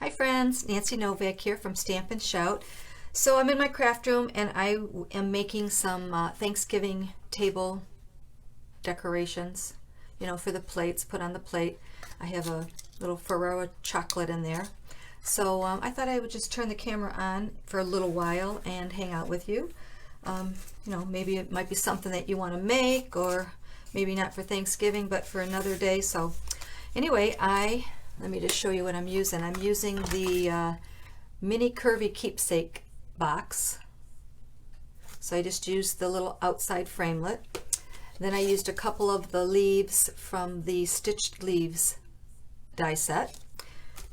Hi friends, Nancy Novak here from Stamp and Shout. So I'm in my craft room and I am making some Thanksgiving table decorations, for the plates, put on the plate. I have a little Ferrero chocolate in there. So I thought I would just turn the camera on for a little while and hang out with you. Maybe it might be something that you want to make, or maybe not for Thanksgiving, but for another day. So anyway, let me just show you what I'm using. I'm using the mini curvy keepsake box. So I just used the little outside framelit. Then I used a couple of the leaves from the Stitched Leaves die set.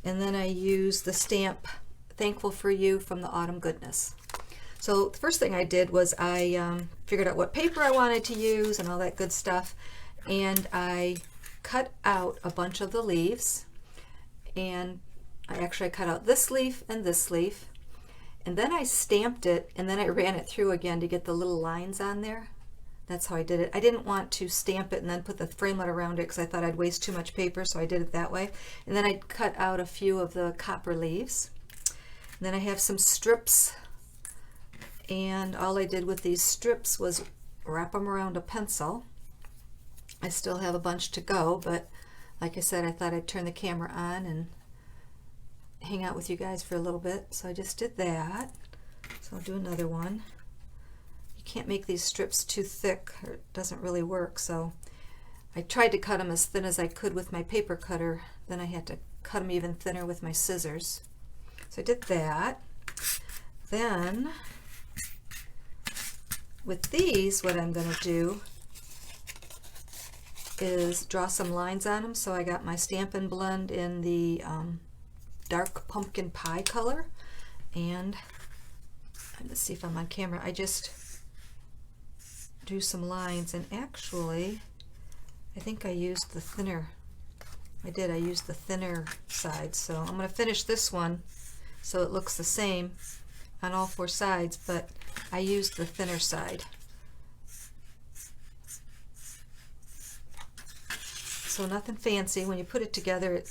And then I used the stamp Thankful for You from the Autumn Goodness. So the first thing I did was I figured out what paper I wanted to use and all that good stuff. And I cut out a bunch of the leaves. And I cut out this leaf and this leaf, and then I stamped it, and then I ran it through again to get the little lines on there. That's how I did it. I didn't want to stamp it and then put the framelit around it because I thought I'd waste too much paper, so I did it that way. And then I cut out a few of the copper leaves. And then I have some strips, and all I did with these strips was wrap them around a pencil. I still have a bunch to go, but like I said, I thought I'd turn the camera on and hang out with you guys for a little bit. So I just did that. So I'll do another one. You can't make these strips too thick or it doesn't really work. So I tried to cut them as thin as I could with my paper cutter. Then I had to cut them even thinner with my scissors. So I did that. Then with these, what I'm going to do is draw some lines on them. So I got my Stampin' Blend in the dark pumpkin pie color, and let's see if I'm on camera. I just do some lines, and actually I think I used the thinner. I used the thinner side. So I'm going to finish this one so it looks the same on all four sides, but I used the thinner side. So nothing fancy. When you put it together,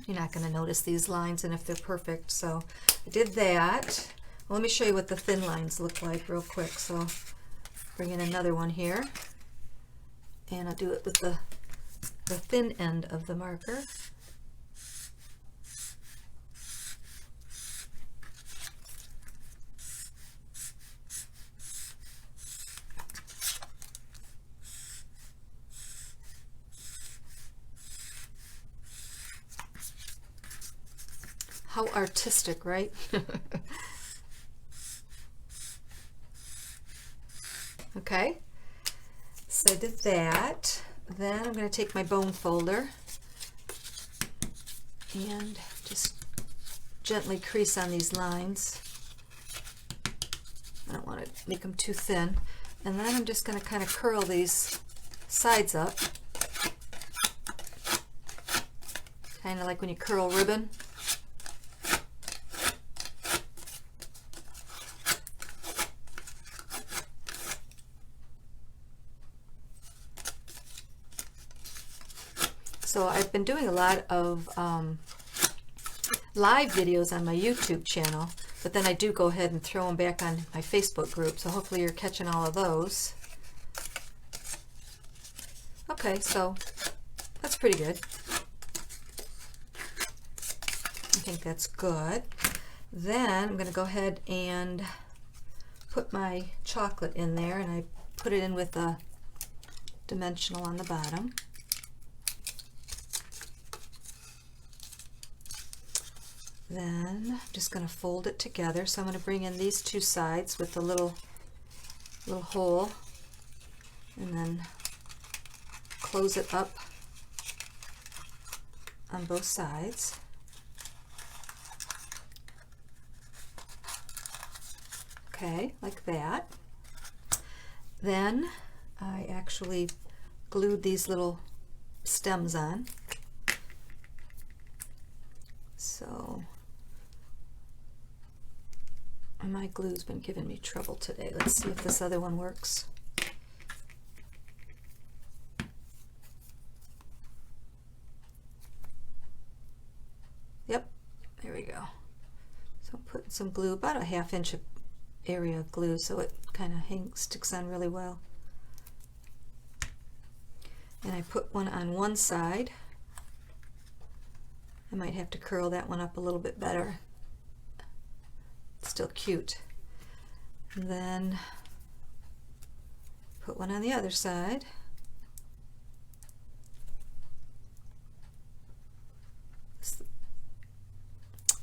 you're not going to notice these lines, and if they're perfect. So I did that. Well, let me show you what the thin lines look like real quick. So bring in another one here, and I'll do it with the thin end of the marker. How artistic, right? Okay, so I did that. Then I'm going to take my bone folder and just gently crease on these lines. I don't want to make them too thin. And then I'm just going to kind of curl these sides up, kind of like when you curl ribbon. So I've been doing a lot of live videos on my YouTube channel, but then I do go ahead and throw them back on my Facebook group, so hopefully you're catching all of those. Okay, so that's pretty good. I think that's good. Then I'm going to go ahead and put my chocolate in there, and I put it in with a dimensional on the bottom. Then I'm just going to fold it together. So I'm going to bring in these two sides with the little hole, and then close it up on both sides. Okay, like that. Then I actually glued these little stems on. So my glue's been giving me trouble today. Let's see if this other one works. So I'm putting some glue, about a 1/2 inch area of glue, so it kind of sticks on really well. And I put one on one side. I might have to curl that one up a little bit better. It's still cute. And then put one on the other side.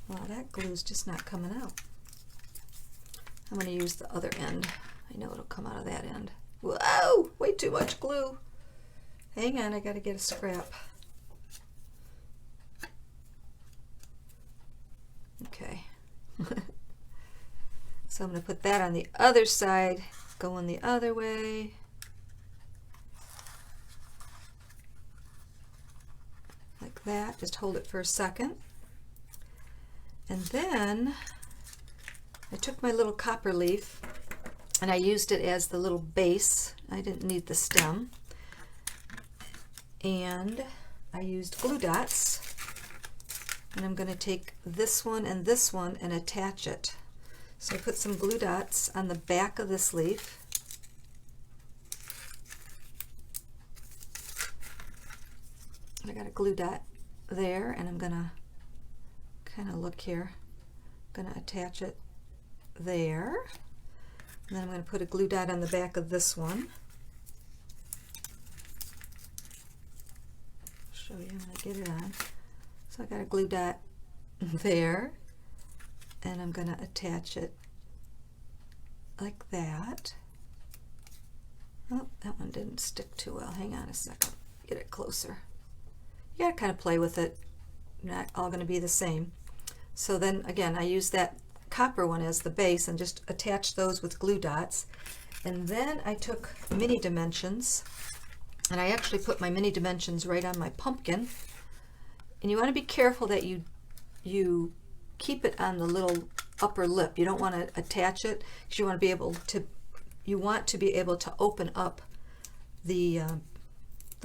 Wow, that glue's just not coming out. I'm going to use the other end. I know it'll come out of that end. Whoa! Way too much glue. Hang on, I got to get a scrap. Okay. So I'm going to put that on the other side, going the other way. Like that. Just hold it for a second. And then I took my little copper leaf and I used it as the little base. I didn't need the stem. And I used glue dots. And I'm going to take this one and attach it. So I put some glue dots on the back of this leaf. I got a glue dot there, and I'm going to kind of look here. I'm going to attach it there. And then I'm going to put a glue dot on the back of this one. I'll show you when I get it on. So I got a glue dot there, and I'm going to attach it like that. Oh, that one didn't stick too well. Hang on a second. Get it closer. You got to kind of play with it. Not all going to be the same. So then again, I use that copper one as the base and just attach those with glue dots. And then I took mini dimensions, and I actually put my mini dimensions right on my pumpkin. And you want to be careful that you keep it on the little upper lip. You don't want to attach it because you want to be able to open up the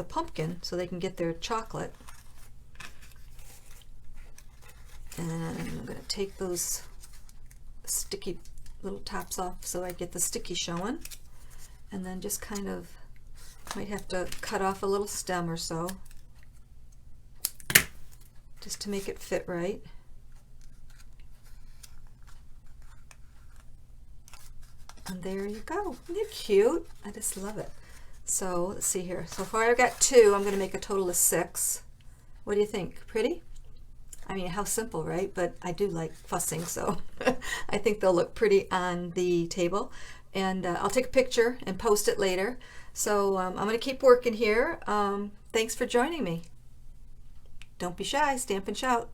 pumpkin so they can get their chocolate. And I'm going to take those sticky little tops off so I get the sticky showing. And then just kind of might have to cut off a little stem or so just to make it fit right. And there you go. Isn't it cute? I just love it. So let's see here. So far I've got 2. I'm going to make a total of 6. What do you think? Pretty? I mean, how simple, right? But I do like fussing, so I think they'll look pretty on the table. And I'll take a picture and post it later. So I'm going to keep working here. Thanks for joining me. Don't be shy. Stamp and shout.